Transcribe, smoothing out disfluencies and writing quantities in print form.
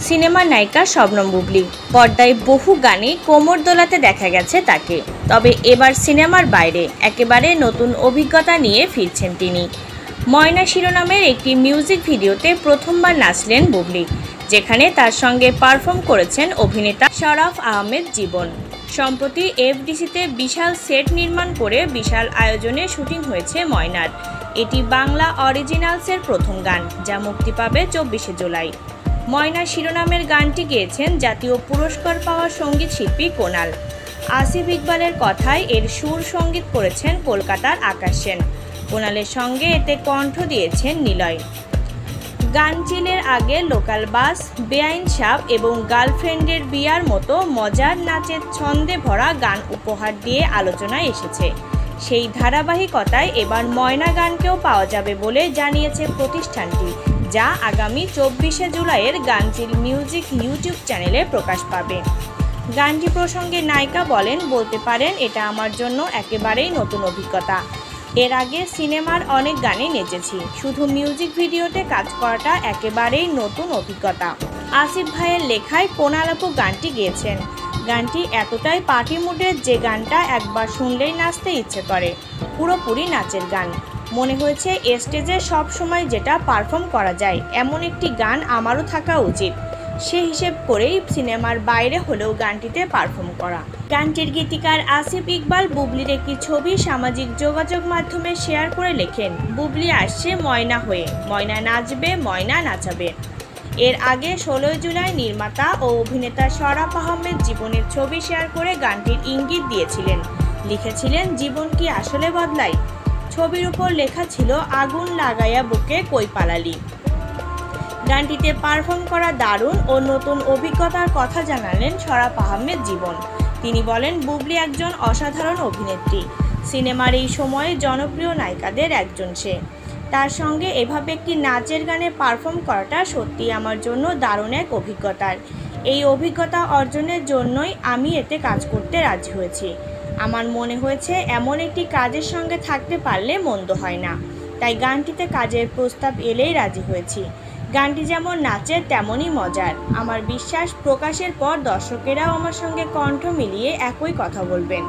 সিনেমার নায়িকা শবনম বুবলী পর্দায় বহু গানে কোমর দোলাতে দেখা গেছে তাকে। তবে এবার সিনেমার বাইরে একেবারে নতুন অভিজ্ঞতা নিয়ে ফিরছেন তিনি। ময়না শিরোনামের একটি মিউজিক ভিডিওতে প্রথমবার নাচলেন বুবলী, যেখানে তার সঙ্গে পারফর্ম করেছেন অভিনেতা শরাফ আহমেদ জীবন। সম্প্রতি এফডিসিতে বিশাল সেট নির্মাণ করে বিশাল আয়োজনে শুটিং হয়েছে ময়নার। এটি বাংলা অরিজিনালসের প্রথম গান, যা মুক্তি পাবে 24শে জুলাই। ময়না শিরোনামের গানটি গেয়েছেন জাতীয় পুরস্কার পাওয়া সঙ্গীত শিল্পী কোনাল। আসিফ ইকবালের কথায় এর সুর সঙ্গীত করেছেন কলকাতার আকাশ সেন। কোনালের সঙ্গে এতে কণ্ঠ দিয়েছেন নিলয়। গান চিলের আগে লোকাল বাস, বেআইন সাপ এবং গার্লফ্রেন্ডের বিয়ার মতো মজার নাচের ছন্দে ভরা গান উপহার দিয়ে আলোচনায় এসেছে। সেই ধারাবাহিকতায় এবার ময়না গানকেও পাওয়া যাবে বলে জানিয়েছে প্রতিষ্ঠানটি, যা আগামী 24শে জুলাইয়ের গানচিল মিউজিক ইউটিউব চ্যানেলে প্রকাশ পাবে। গানটি প্রসঙ্গে নায়িকা বলেন, বলতে পারেন এটা আমার জন্য একেবারেই নতুন অভিজ্ঞতা। এর আগে সিনেমার অনেক গানে নেচেছি, শুধু মিউজিক ভিডিওতে কাজ করাটা একেবারেই নতুন অভিজ্ঞতা। আসিফ ভাইয়ের লেখায় কোনাল আপু গানটি গেয়েছেন। গানটি এতটাই পার্টি মুডের যে গানটা একবার শুনলেই নাচতে ইচ্ছে করে। পুরোপুরি নাচের গান। মনে হয়েছে স্টেজে সব সময় যেটা পারফর্ম করা যায় এমন একটি গান আমারও থাকা উচিত। সে হিসেব করেই সিনেমার বাইরে হলেও গানটিতে পারফর্ম করা। গানটির গীতিকার আসিফ ইকবাল বুবলির একটি ছবি সামাজিক যোগাযোগ মাধ্যমে শেয়ার করে লেখেন, বুবলি আসছে ময়না হয়ে, ময়না নাচবে, ময়না নাচাবে। এর আগে 16 জুলাই নির্মাতা ও অভিনেতা শরাফ আহমেদ জীবনের ছবি শেয়ার করে গানটির ইঙ্গিত দিয়েছিলেন। লিখেছিলেন, জীবন কি আসলে বদলায়? ছবির উপর লেখা ছিল, আগুন লাগাইয়া বুকে কই পালালি। গানটিতে পারফর্ম করা দারুণ ও নতুন অভিজ্ঞতার কথা জানালেন শরাফ আহমেদ জীবন। তিনি বলেন, বুবলি একজন অসাধারণ অভিনেত্রী। সিনেমার এই সময়ে জনপ্রিয় নায়িকাদের একজন সে। তার সঙ্গে এভাবে একটি নাচের গানে পারফর্ম করাটা সত্যি আমার জন্য দারুণ এক অভিজ্ঞতার। এই অভিজ্ঞতা অর্জনের জন্যই আমি এতে কাজ করতে রাজি হয়েছি। আমার মনে হয়েছে এমন একটি কাজের সঙ্গে থাকতে পারলে মন্দ হয় না, তাই গানটিতে কাজের প্রস্তাব এলেই রাজি হয়েছি। গানটি যেমন নাচের তেমনই মজার। আমার বিশ্বাস প্রকাশের পর দর্শকেরাও আমার সঙ্গে কণ্ঠ মিলিয়ে একই কথা বলবেন।